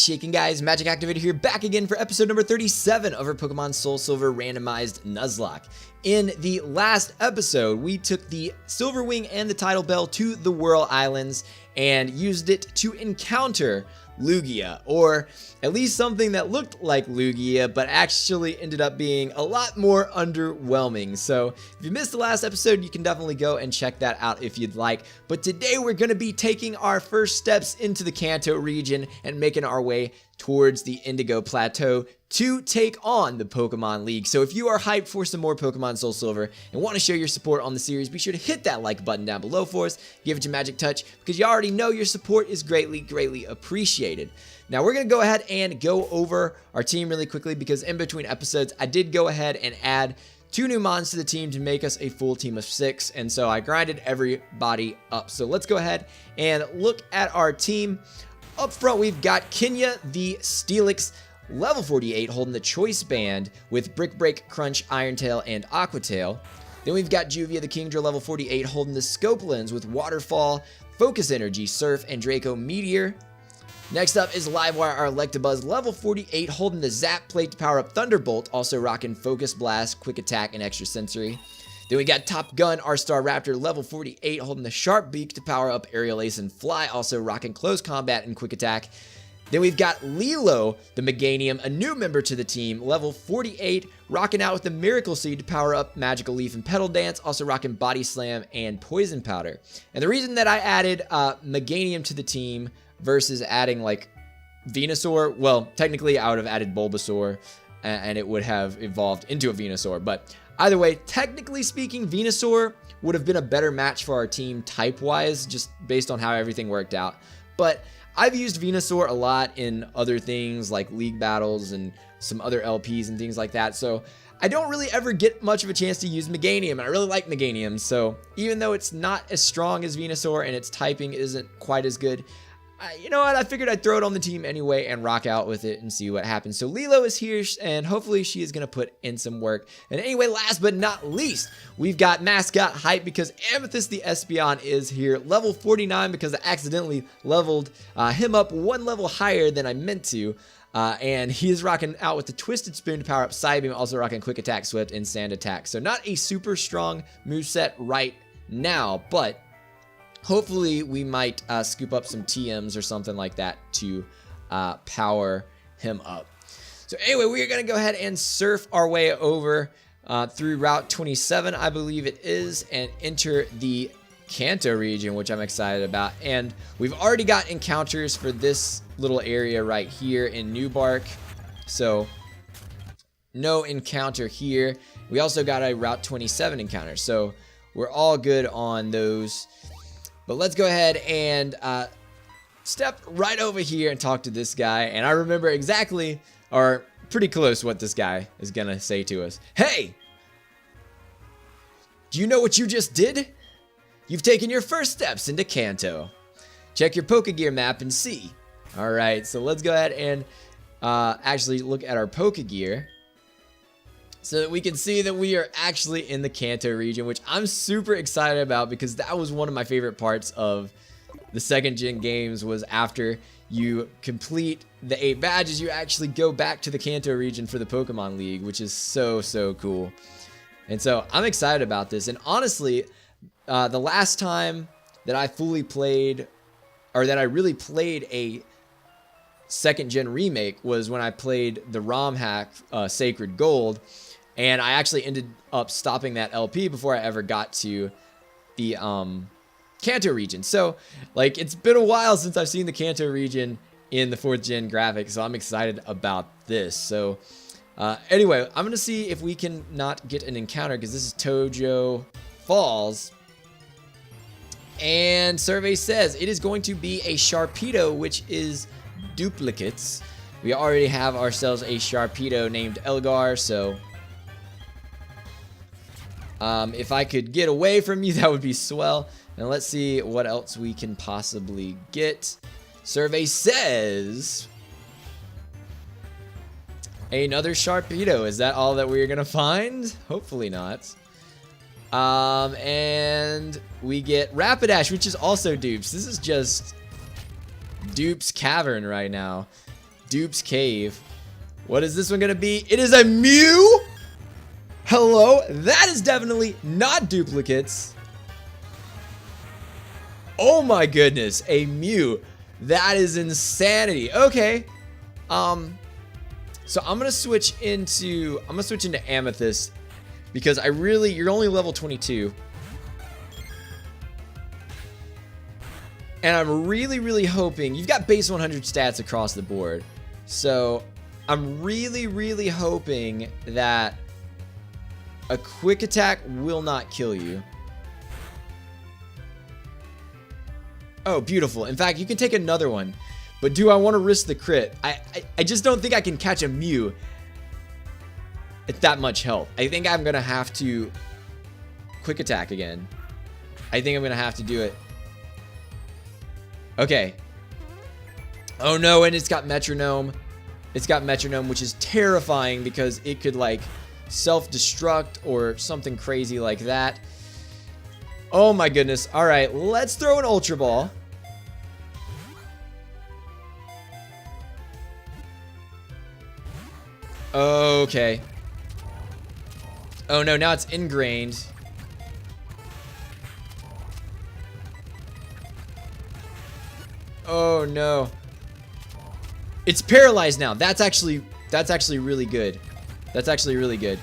shaking, guys? MagicActivatr here, back again for episode number 37 of our Pokemon Soul Silver Randomized Nuzlocke. In the last episode, we took the Silver Wing and the Tidal Bell to the Whirl Islands and used it to encounter Lugia, or at least something that looked like Lugia, but actually ended up being a lot more underwhelming. So if you missed the last episode, you can definitely go and check that out if you'd like. But today we're going to be taking our first steps into the Kanto region and making our way towards the Indigo Plateau to take on the Pokemon League. So if you are hyped for some more Pokemon Soul Silver and want to show your support on the series, be sure to hit that like button down below for us, give it your magic touch, because you already know your support is greatly appreciated. Now we're going to go ahead and go over our team really quickly, because in between episodes I did go ahead and add 2 new mons to the team to make us a full team of 6, and so I grinded everybody up. So let's go ahead and look at our team. Up front, we've got Kenya the Steelix, level 48, holding the Choice Band with Brick Break, Crunch, Iron Tail, and Aqua Tail. Then we've got Juvia the Kingdra, level 48, holding the Scope Lens with Waterfall, Focus Energy, Surf, and Draco Meteor. Next up is Livewire, our Electabuzz, level 48, holding the Zap Plate to power up Thunderbolt, also rocking Focus Blast, Quick Attack, and Extra Sensory. Then we got Top Gun, our Star Raptor, level 48, holding the Sharp Beak to power up Aerial Ace and Fly, also rocking Close Combat and Quick Attack. Then we've got Lilo, the Meganium, a new member to the team, level 48, rocking out with the Miracle Seed to power up Magical Leaf and Petal Dance, also rocking Body Slam and Poison Powder. And the reason that I added Meganium to the team versus adding like Venusaur, well, technically I would have added Bulbasaur and it would have evolved into a Venusaur, but either way, technically speaking, Venusaur would have been a better match for our team type-wise, just based on how everything worked out. But I've used Venusaur a lot in other things like league battles and some other LPs and things like that, so I don't really ever get much of a chance to use Meganium, and I really like Meganium, so even though it's not as strong as Venusaur and its typing isn't quite as good, you know what, I figured I'd throw it on the team anyway and rock out with it and see what happens. So Lilo is here, and hopefully she is going to put in some work. And anyway, last but not least, we've got Mascot hype because Amethyst the Espeon is here, level 49, because I accidentally leveled him up 1 level higher than I meant to. And he is rocking out with the Twisted Spoon to power up Psybeam, also rocking Quick Attack, Swift, and Sand Attack. So not a super strong moveset right now, but hopefully we might scoop up some TMs or something like that to power him up. So anyway, we are going to go ahead and surf our way over through Route 27, I believe it is, and enter the Kanto region, which I'm excited about. And we've already got encounters for this little area right here in New Bark, so no encounter here. We also got a Route 27 encounter, so we're all good on those. But let's go ahead and step right over here and talk to this guy. And I remember exactly, or pretty close, what this guy is going to say to us. Hey! Do you know what you just did? You've taken your first steps into Kanto. Check your Pokegear map and see. Alright, so let's go ahead and actually look at our Pokegear, so that we can see that we are actually in the Kanto region, which I'm super excited about, because that was one of my favorite parts of the 2nd gen games, was after you complete the 8 badges, you actually go back to the Kanto region for the Pokemon League, which is so cool. And so I'm excited about this. And honestly, the last time that I fully played, or that I really played a 2nd gen remake, was when I played the ROM hack Sacred Gold. And I actually ended up stopping that LP before I ever got to the Kanto region. So, like, it's been a while since I've seen the Kanto region in the 4th gen graphics, so I'm excited about this. So, anyway, I'm going to see if we can not get an encounter, because this is Tojo Falls. And survey says it is going to be a Sharpedo, which is duplicates. We already have ourselves a Sharpedo named Elgar, so if I could get away from you, that would be swell. And let's see what else we can possibly get. Survey says another Sharpedo. Is that all that we're gonna find? Hopefully not. And we get Rapidash, which is also dupes. This is just dupes cavern right now. Dupe's Cave. What is this one gonna be? It is a Mew! Hello? That is definitely not duplicates. Oh my goodness, a Mew. That is insanity. Okay. So I'm gonna switch into Amethyst because you're only level 22. And I'm really hoping you've got base 100 stats across the board. So I'm really hoping that a quick attack will not kill you. Oh, beautiful. In fact, you can take another one. But do I want to risk the crit? I just don't think I can catch a Mew at that much health. I think I'm going to have to quick attack again. I think I'm going to have to do it. Okay. Oh no, and it's got Metronome. It's got Metronome, which is terrifying because it could like self-destruct or something crazy like that. Oh my goodness. All right, let's throw an Ultra Ball. Okay. Oh no, now it's ingrained. Oh no. It's paralyzed now. That's actually really good. That's actually really good.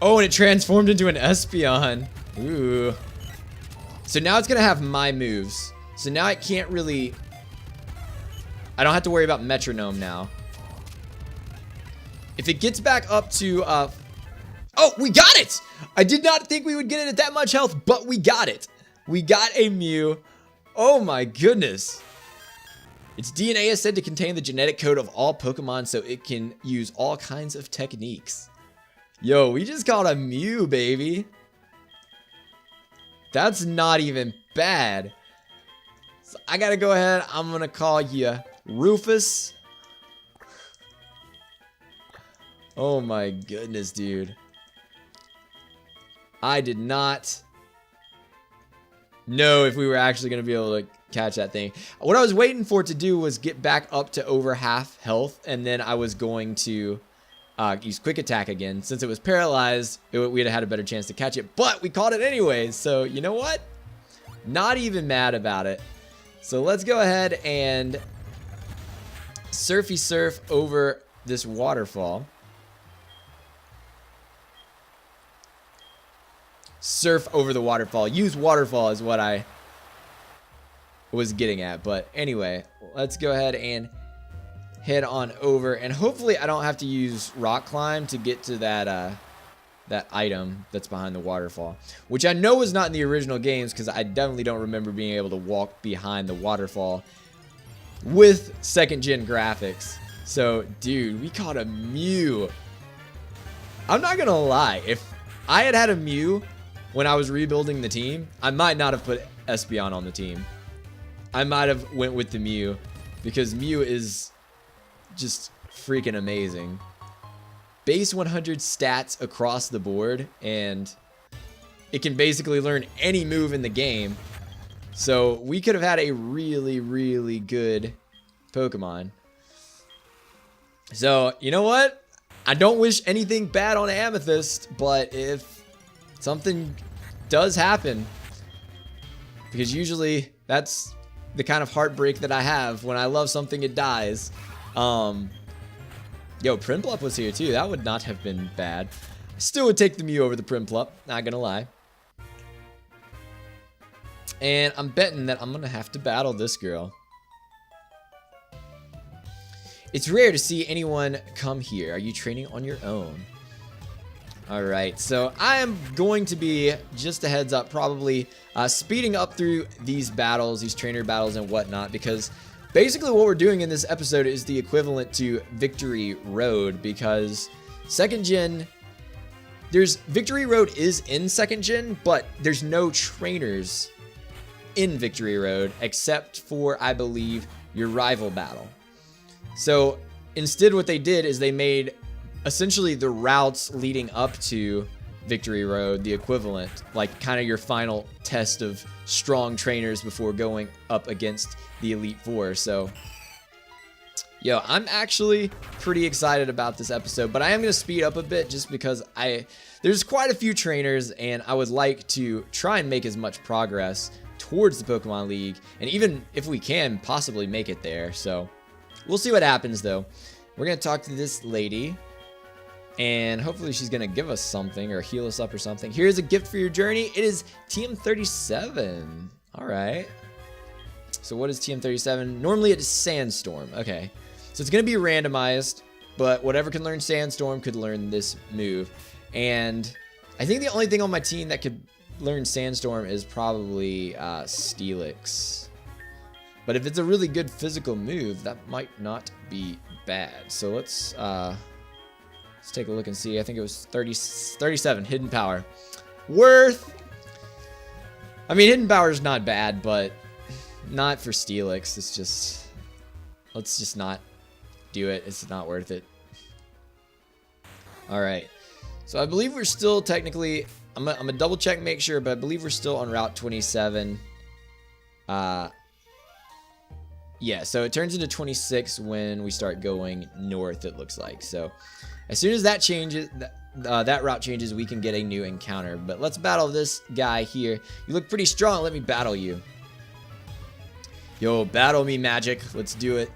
Oh, and it transformed into an Espeon. Ooh. So now it's gonna have my moves. So now it can't really... I don't have to worry about Metronome now. If it gets back up to... Oh, we got it! I did not think we would get it at that much health, but we got it. We got a Mew. Oh my goodness. Its DNA is said to contain the genetic code of all Pokemon, so it can use all kinds of techniques. Yo, we just caught a Mew, baby. That's not even bad. So I gotta go ahead. I'm gonna call you Rufus. Oh my goodness, dude. I did not know if we were actually gonna be able to catch that thing. What I was waiting for it to do was get back up to over half health, and then I was going to use quick attack again. Since it was paralyzed, we'd have had a better chance to catch it, but we caught it anyways. So you know what? Not even mad about it. So let's go ahead and surfy surf over this waterfall. Surf over the waterfall. Use waterfall is what I was getting at. But anyway, let's go ahead and head on over. And hopefully I don't have to use rock climb to get to that that item that's behind the waterfall. Which I know was not in the original games, because I definitely don't remember being able to walk behind the waterfall with second gen graphics. So, dude, we caught a Mew. I'm not gonna lie. If I had had a Mew when I was rebuilding the team, I might not have put Espeon on the team. I might have went with the Mew, because Mew is just freaking amazing. Base 100 stats across the board, and it can basically learn any move in the game. So we could have had a really good Pokemon. So, you know what? I don't wish anything bad on Amethyst, but if something does happen, because usually that's the kind of heartbreak that I have when I love something, it dies. Yo, Prinplup was here too. That would not have been bad. I still would take the Mew over the Prinplup, not gonna lie. And I'm betting that I'm gonna have to battle this girl. It's rare to see anyone come here. Are you training on your own? Alright, so I am going to be, just a heads up, probably speeding up through these battles, these trainer battles and whatnot, because basically what we're doing in this episode is the equivalent to Victory Road, because second gen, Victory Road is in second gen, but there's no trainers in Victory Road except for, I believe, your rival battle. So instead what they did is they made essentially the routes leading up to Victory Road the equivalent, like kind of your final test of strong trainers before going up against the Elite Four. So Yo, I'm actually pretty excited about this episode, but I am going to speed up a bit just because there's quite a few trainers, and I would like to try and make as much progress towards the Pokemon League, and even if we can, possibly make it there. So we'll see what happens, though. We're going to talk to this lady, and hopefully she's going to give us something or heal us up or something. Here's a gift for your journey. It is TM37. All right. So what is TM37? Normally it is Sandstorm. Okay. So it's going to be randomized, but whatever can learn Sandstorm could learn this move. And I think the only thing on my team that could learn Sandstorm is probably Steelix. But if it's a really good physical move, that might not be bad. So let's take a look and see. I think it was 37, Hidden Power. Worth. I mean, Hidden Power is not bad, but not for Steelix. It's just, let's just not do it. It's not worth it. All right. So I believe we're still technically, I'm gonna double check, make sure, but I believe we're still on Route 27. Yeah, so it turns into 26 when we start going north, it looks like. So as soon as that changes, that route changes, we can get a new encounter. But let's battle this guy here. You look pretty strong. Let me battle you. Yo, battle me, Magic. Let's do it.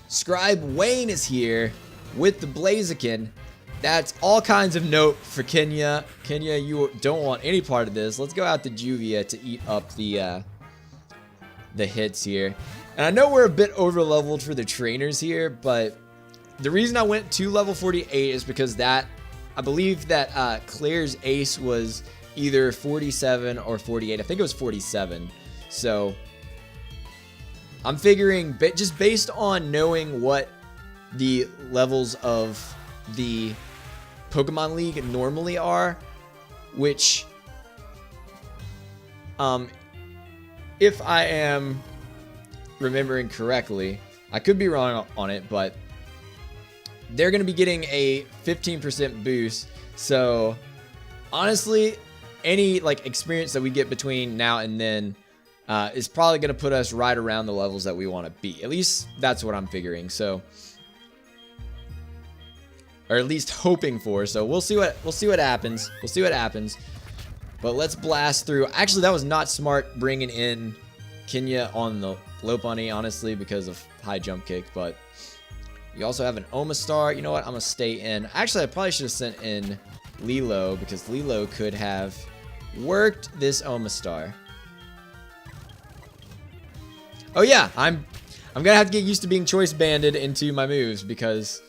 Scribe Wayne is here with the Blaziken. That's all kinds of note for Kenya. Kenya, you don't want any part of this. Let's go out to Juvia to eat up the hits here. And I know we're a bit over leveled for the trainers here, but the reason I went to level 48 is because I believe that Claire's ace was either 47 or 48. I think it was 47. So I'm figuring, just based on knowing what the levels of the Pokemon League normally are, which, if I am remembering correctly, I could be wrong on it, but they're going to be getting a 15% boost. So honestly, any experience that we get between now and then is probably going to put us right around the levels that we want to be. At least that's what I'm figuring. So, or at least hoping for. So we'll see what happens. We'll see what happens. But let's blast through. Actually, that was not smart bringing in Kenya on the Lopunny, honestly, because of high jump kick. But you also have an Omastar. You know what? I'm gonna stay in. Actually, I probably should have sent in Lilo, because Lilo could have worked this Omastar. Oh yeah, I'm gonna have to get used to being choice banded into my moves, because,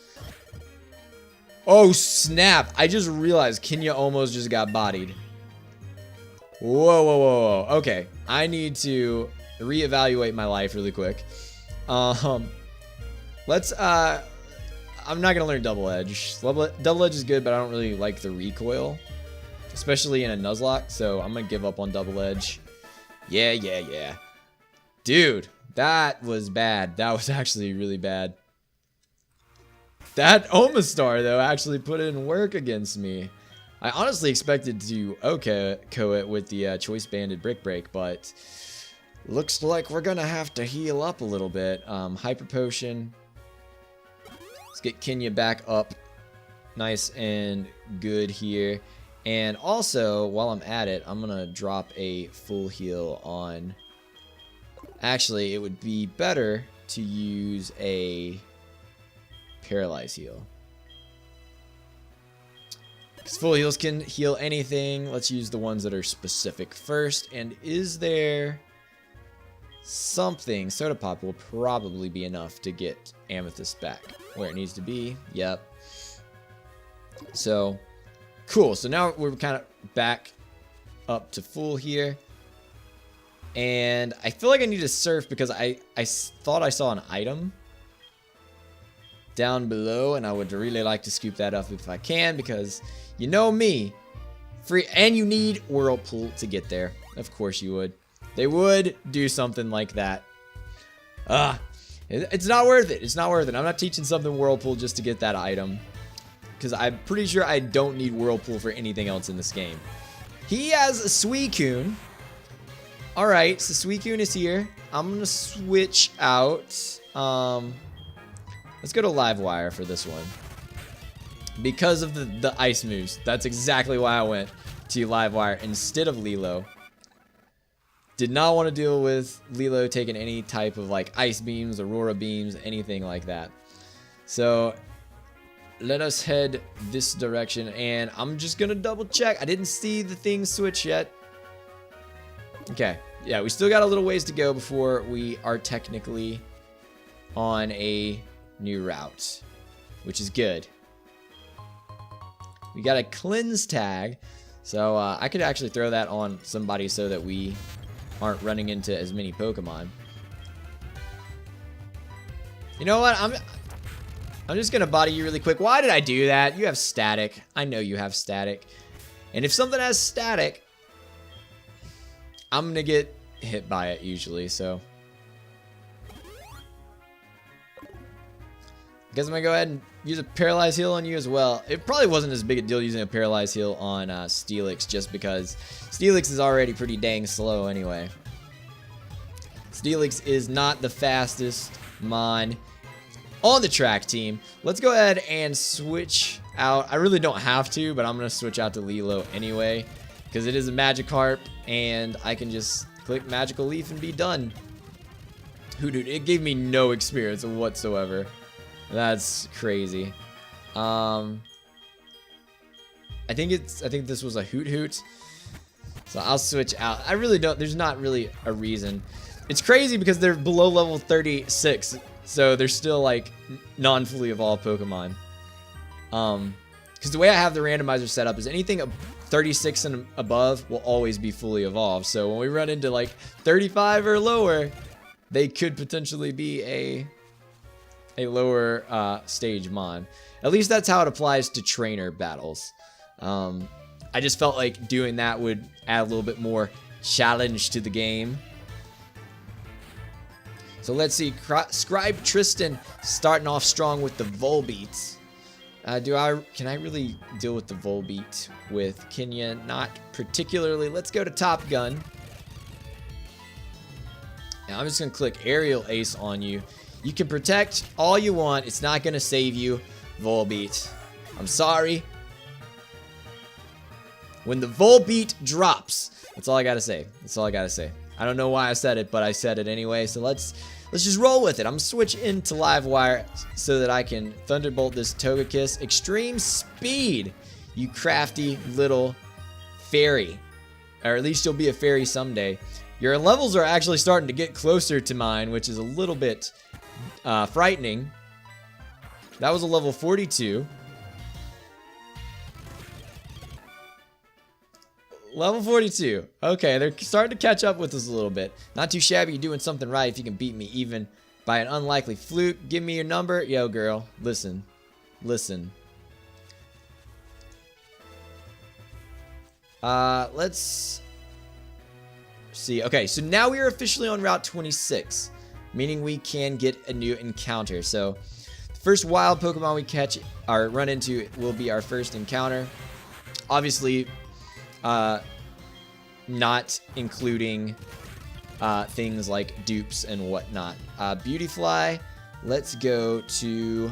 oh snap, I just realized Kenya almost just got bodied. Whoa, whoa, whoa, whoa. Okay, I need to reevaluate my life really quick. Let's I'm not gonna learn Double Edge. Double Edge is good, but I don't really like the recoil, especially in a Nuzlocke, so I'm gonna give up on Double Edge. Yeah. Dude, that was bad. That was actually really bad. That Omastar, though, actually put in work against me. I honestly expected to KO it with the Choice Banded Brick Break, but looks like we're gonna have to heal up a little bit. Hyper Potion. Let's get Kenya back up nice and good here. And also, while I'm at it, I'm gonna drop a full heal on... Actually, it would be better to use a Paralyze heal, because full heals can heal anything. Let's use the ones that are specific first. And is there something? Soda Pop will probably be enough to get Amethyst back where it needs to be. Yep. So, cool. So now we're kind of back up to full here. And I feel like I need to surf, because I thought I saw an item down below, and I would really like to scoop that up if I can, because you know me, and you need Whirlpool to get there. Of course you would. They would do something like that. It's not worth it. It's not worth it. I'm not teaching something Whirlpool just to get that item, because I'm pretty sure I don't need Whirlpool for anything else in this game. He has a Suicune. Alright, so Suicune is here. I'm gonna switch out. Let's go to Livewire for this one. Because of the ice moves. That's exactly why I went to Livewire instead of Lilo. Did not want to deal with Lilo taking any type of like ice beams, aurora beams, anything like that. So let us head this direction, and I'm just gonna double check. I didn't see the thing switch yet. Okay, yeah, we still got a little ways to go before we are technically on a new route, which is good. We got a cleanse tag, so I could actually throw that on somebody so that we aren't running into as many Pokemon. You know what? I'm just gonna body you really quick. Why did I do that? You have static. I know you have static. And if something has static, I'm gonna get hit by it usually, so. I guess I'm gonna go ahead and use a Paralyze Heal on you as well. It probably wasn't as big a deal using a Paralyze Heal on Steelix, just because Steelix is already pretty dang slow anyway. Steelix is not the fastest Mon on the track team. Let's go ahead and switch out. I really don't have to, but I'm gonna switch out to Lilo anyway, because it is a Magikarp, and I can just click Magical Leaf and be done. Dude, it gave me no experience whatsoever. That's crazy. I think this was a Hoot. So I'll switch out. I really don't. There's not really a reason. It's crazy because they're below level 36, so they're still like non-fully evolved Pokemon. Because the way I have the randomizer set up is anything 36 and above will always be fully evolved. So when we run into like 35 or lower, they could potentially be a lower stage Mon. At least that's how it applies to trainer battles. I just felt like doing that would add a little bit more challenge to the game. So let's see, Scribe Tristan starting off strong with the Volbeat. Can I really deal with the Volbeat with Kenya? Not particularly. Let's go to Top Gun. Now I'm just gonna click Aerial Ace on you. You can protect all you want. It's not gonna save you, Volbeat. I'm sorry. When the Volbeat drops, that's all I gotta say. That's all I gotta say. I don't know why I said it, but I said it anyway. So let's just roll with it. I'm gonna switch into Livewire so that I can Thunderbolt this Togekiss. Extreme Speed, you crafty little fairy. Or at least you'll be a fairy someday. Your levels are actually starting to get closer to mine, which is a little bit frightening. That was a level 42. Level 42. Okay, they're starting to catch up with us a little bit. Not too shabby. You're doing something right if you can beat me even by an unlikely fluke. Give me your number. Yo, girl. Listen. Listen. Let's see. Okay, so now we are officially on Route 26, meaning we can get a new encounter. So the first wild Pokemon we catch or run into will be our first encounter. Obviously, not including things like dupes and whatnot. Beautyfly, let's go to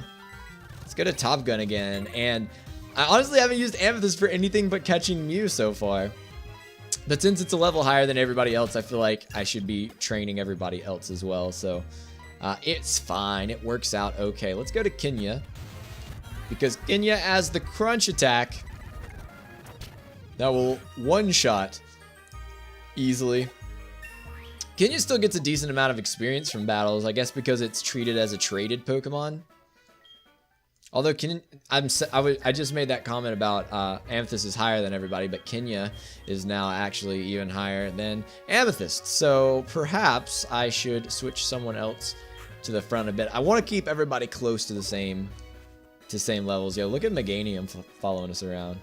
Top Gun again. And I honestly haven't used Amethyst for anything but catching Mew so far. But since it's a level higher than everybody else, I feel like I should be training everybody else as well. So it's fine. It works out okay. Let's go to Kenya, because Kenya has the Crunch attack that will one-shot easily. Kenya still gets a decent amount of experience from battles, I guess because it's treated as a traded Pokemon. Although I just made that comment about Amethyst is higher than everybody, but Kenya is now actually even higher than Amethyst. So perhaps I should switch someone else to the front a bit. I want to keep everybody close to the same levels. Yo, look at Meganium following us around.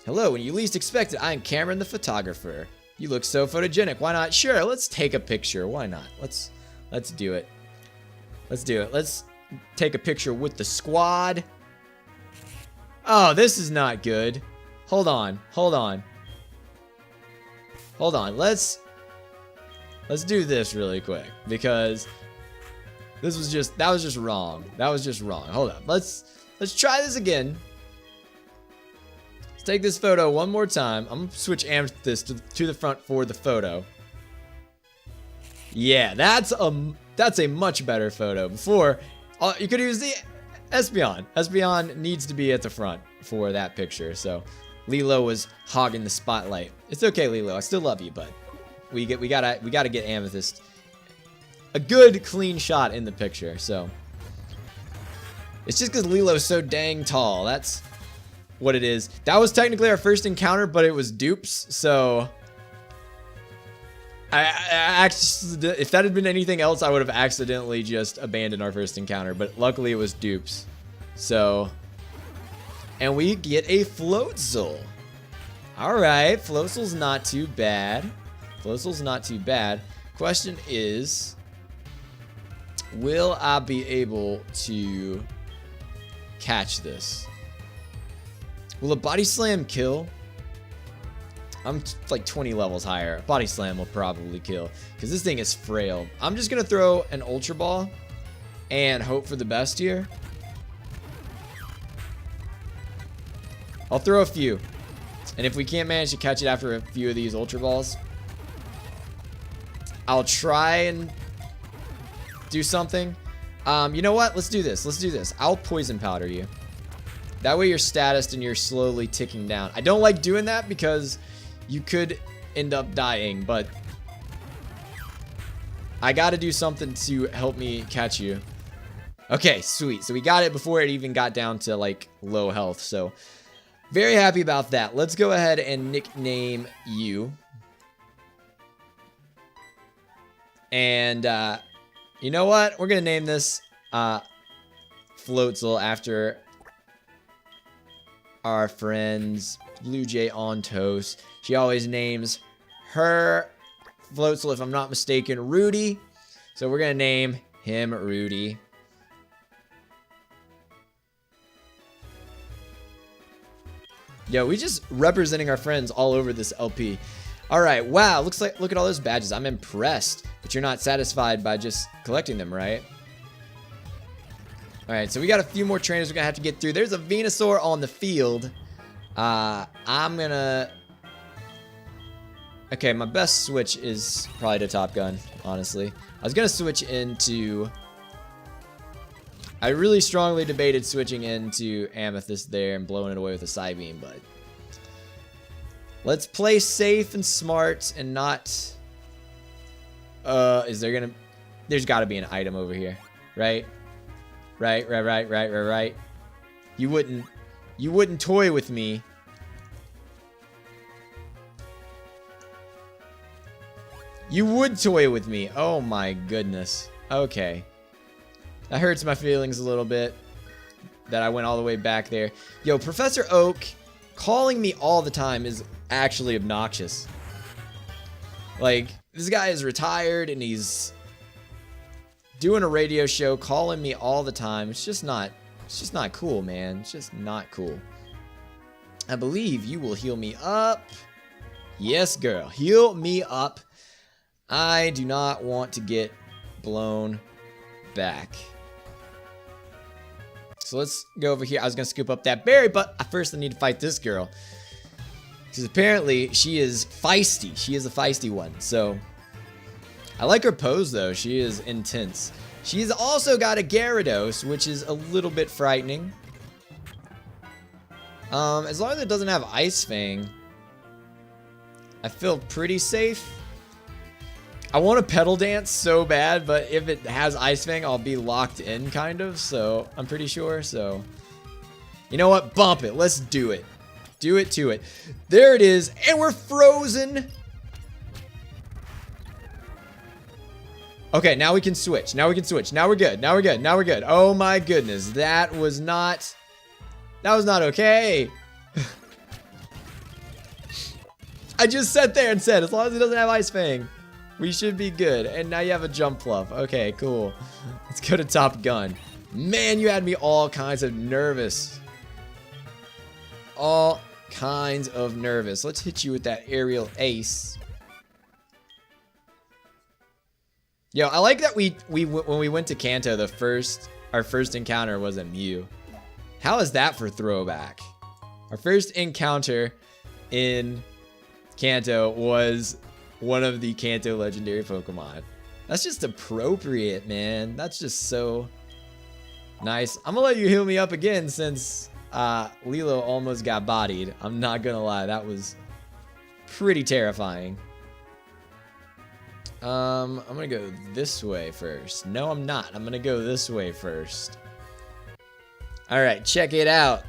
Hello, when you least expect it, I am Cameron the photographer. You look so photogenic. Why not? Sure, let's take a picture. Why not? Let's do it. Let's do it. Let's take a picture with the squad. Oh, this is not good. Hold on. Let's do this really quick, because That was just wrong. That was just wrong. Hold up. Let's try this again. Let's take this photo one more time. I'm gonna switch Amethyst to the front for the photo. Yeah, that's a much better photo. Before, you could use the Espeon. Espeon needs to be at the front for that picture. So Lilo was hogging the spotlight. It's okay, Lilo. I still love you, but we gotta get Amethyst a good clean shot in the picture. So it's just because Lilo's so dang tall. That's what it is. That was technically our first encounter, but it was dupes. So I actually, if that had been anything else, I would have accidentally just abandoned our first encounter. But luckily, it was dupes. So, and we get a Floatzel. All right, Floatzel's not too bad. Floatzel's not too bad. Question is, will I be able to catch this? Will a Body Slam kill? I'm like 20 levels higher. Body Slam will probably kill because this thing is frail. I'm just going to throw an Ultra Ball and hope for the best here. I'll throw a few. And if we can't manage to catch it after a few of these Ultra Balls, I'll try and do something. You know what? Let's do this. Let's do this. I'll Poison Powder you. That way you're statused and you're slowly ticking down. I don't like doing that because you could end up dying, but I gotta do something to help me catch you. Okay, sweet. So we got it before it even got down to like low health. So very happy about that. Let's go ahead and nickname you. And you know what? We're gonna name this Floatzel after our friends Blue Jay on Toast. She always names her Floatzel, if I'm not mistaken, Rudy. So we're gonna name him Rudy. Yo, we just representing our friends all over this LP. All right, wow, look at all those badges. I'm impressed, but you're not satisfied by just collecting them, right? All right, so we got a few more trainers we're gonna have to get through. There's a Venusaur on the field. I'm gonna... Okay, my best switch is probably to Top Gun, honestly. I was gonna switch into... I really strongly debated switching into Amethyst there and blowing it away with a Psybeam, but... Let's play safe and smart and not... is there gonna... There's gotta be an item over here, right? Right. You wouldn't toy with me. You would toy with me. Oh my goodness. Okay. That hurts my feelings a little bit that I went all the way back there. Yo, Professor Oak calling me all the time is actually obnoxious. Like, this guy is retired and he's doing a radio show calling me all the time. It's just not cool, man. It's just not cool. I believe you will heal me up. Yes, girl. Heal me up. I do not want to get blown back. So let's go over here. I was going to scoop up that berry, but first I need to fight this girl. Because apparently she is feisty. She is a feisty one. So I like her pose, though. She is intense. She's also got a Gyarados, which is a little bit frightening. As long as it doesn't have Ice Fang, I feel pretty safe. I want to Pedal Dance so bad, but if it has Ice Fang, I'll be locked in, kind of. So I'm pretty sure. So you know what? Bump it. Let's do it. Do it to it. There it is. And we're frozen. Okay, now we can switch. Now we can switch. Now we're good. Now we're good. Now we're good. Oh my goodness. That was not okay. I just sat there and said, as long as it doesn't have Ice Fang, we should be good. And now you have a Jump Fluff. Okay, cool. Let's go to Top Gun. Man, you had me all kinds of nervous. All kinds of nervous. Let's hit you with that aerial ace. Yo, I like that when we went to Kanto, our first encounter was a Mew. How is that for throwback? Our first encounter in Kanto was one of the Kanto legendary Pokemon. That's just appropriate, man. That's just so nice. I'm gonna let you heal me up again since Lilo almost got bodied. I'm not gonna lie, that was pretty terrifying. I'm gonna go this way first. No, I'm not. I'm gonna go this way first. Alright, check it out.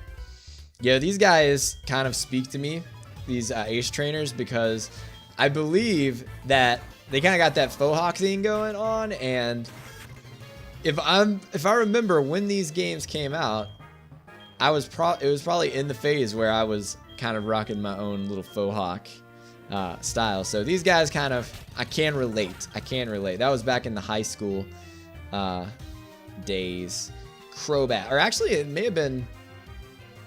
Yo, these guys kind of speak to me, these ace trainers, because I believe that they kind of got that faux hawk thing going on, and if I remember when these games came out, it was probably in the phase where I was kind of rocking my own little faux hawk style. So these guys kind of, I can relate. That was back in the high school days. Crobat, or actually it may have been,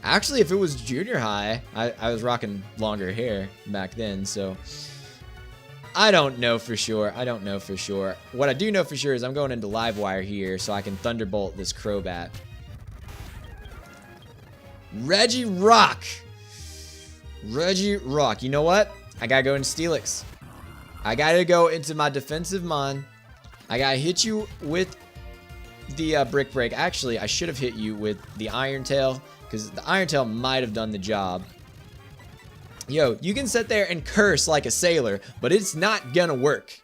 actually if it was junior high, I was rocking longer hair back then. So I don't know for sure. What I do know for sure is I'm going into Livewire here so I can Thunderbolt this Crobat. Regirock. You know what? I gotta go into Steelix. I gotta go into my defensive mon. I gotta hit you with the Brick Break. Actually, I should have hit you with the Iron Tail, because the Iron Tail might have done the job. Yo, you can sit there and curse like a sailor, but it's not gonna work.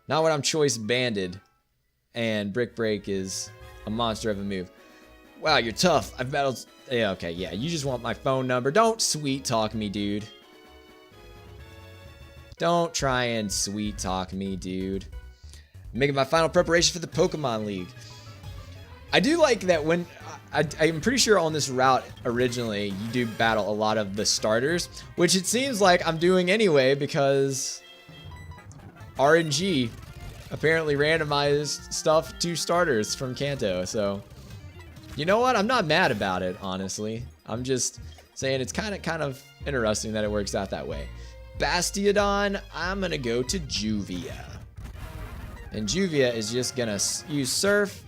Not when I'm Choice Banded and Brick Break is a monster of a move. Wow, you're tough. I've battled... Yeah, okay, yeah, you just want my phone number. Don't sweet talk me, dude. Don't try and sweet talk me, dude. I'm making my final preparation for the Pokemon League. I do like that when... I'm pretty sure on this route originally you do battle a lot of the starters, which it seems like I'm doing anyway because RNG apparently randomized stuff to starters from Kanto. So you know what? I'm not mad about it, honestly. I'm just saying it's kind of interesting that it works out that way. Bastiodon, I'm gonna go to Juvia, and Juvia is just gonna use Surf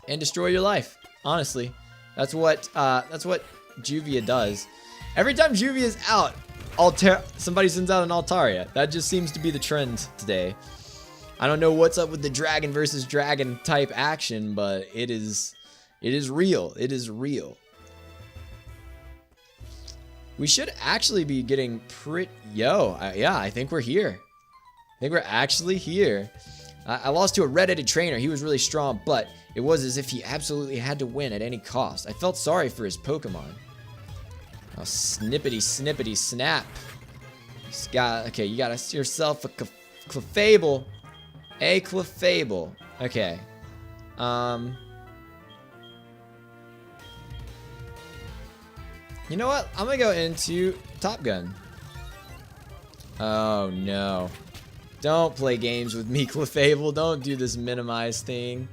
and destroy your life. Honestly, that's what Juvia does. Every time Juvia is out, somebody sends out an Altaria. That just seems to be the trend today. I don't know what's up with the dragon versus dragon type action, but it is real. It is real. We should actually be getting pretty... yeah, I think we're here. I think we're actually here. I lost to a red-headed trainer. He was really strong, but it was as if he absolutely had to win at any cost. I felt sorry for his Pokemon. Oh, snippity, snippity, snap. Okay, you got yourself a Clefable. A Clefable. Okay. You know what? I'm gonna go into Top Gun. Oh, no. Don't play games with me, Clefable. Don't do this minimize thing.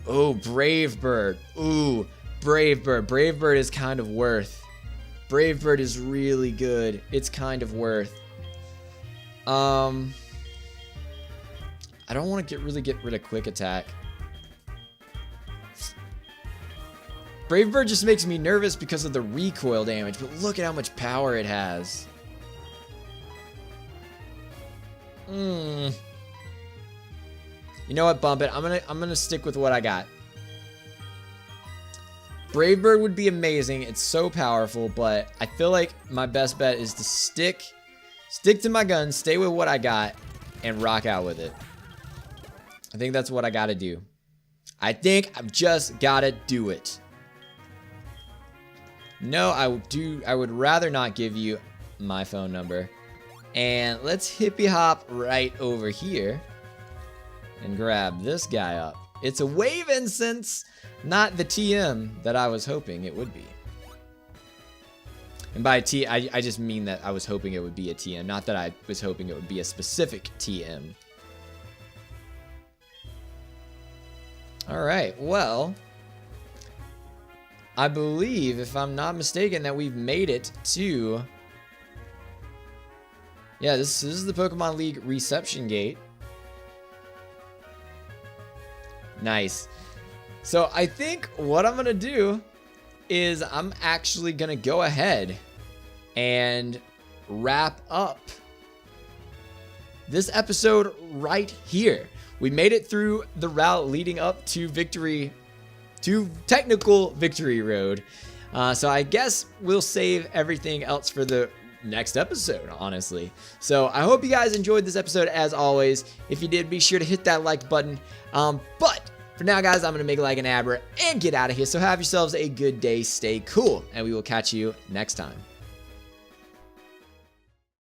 Oh, Brave Bird. Ooh, Brave Bird. Brave Bird is kind of worth. Brave Bird is really good. It's kind of worth. I don't want to really get rid of Quick Attack. Brave Bird just makes me nervous because of the recoil damage, but look at how much power it has. You know what, bump it. I'm gonna stick with what I got. Brave Bird would be amazing. It's so powerful, but I feel like my best bet is to stick to my guns, stay with what I got, and rock out with it. I think that's what I gotta do. I think I've just gotta do it. No, I would rather not give you my phone number. And let's hippie hop right over here and grab this guy up. It's a Wave Incense, not the TM that I was hoping it would be. And by T, I just mean that I was hoping it would be a TM, not that I was hoping it would be a specific TM. Alright, well, I believe, if I'm not mistaken, that we've made it to... Yeah, this is the Pokemon League reception gate. Nice. So I think what I'm going to do is I'm actually going to go ahead and wrap up this episode right here. We made it through the route leading up to victory, to technical victory road. So I guess we'll save everything else for the next episode, honestly. So I hope you guys enjoyed this episode as always. If you did, be sure to hit that like button. But for now, guys, I'm going to make like an abra and get out of here. So have yourselves a good day. Stay cool, and we will catch you next time.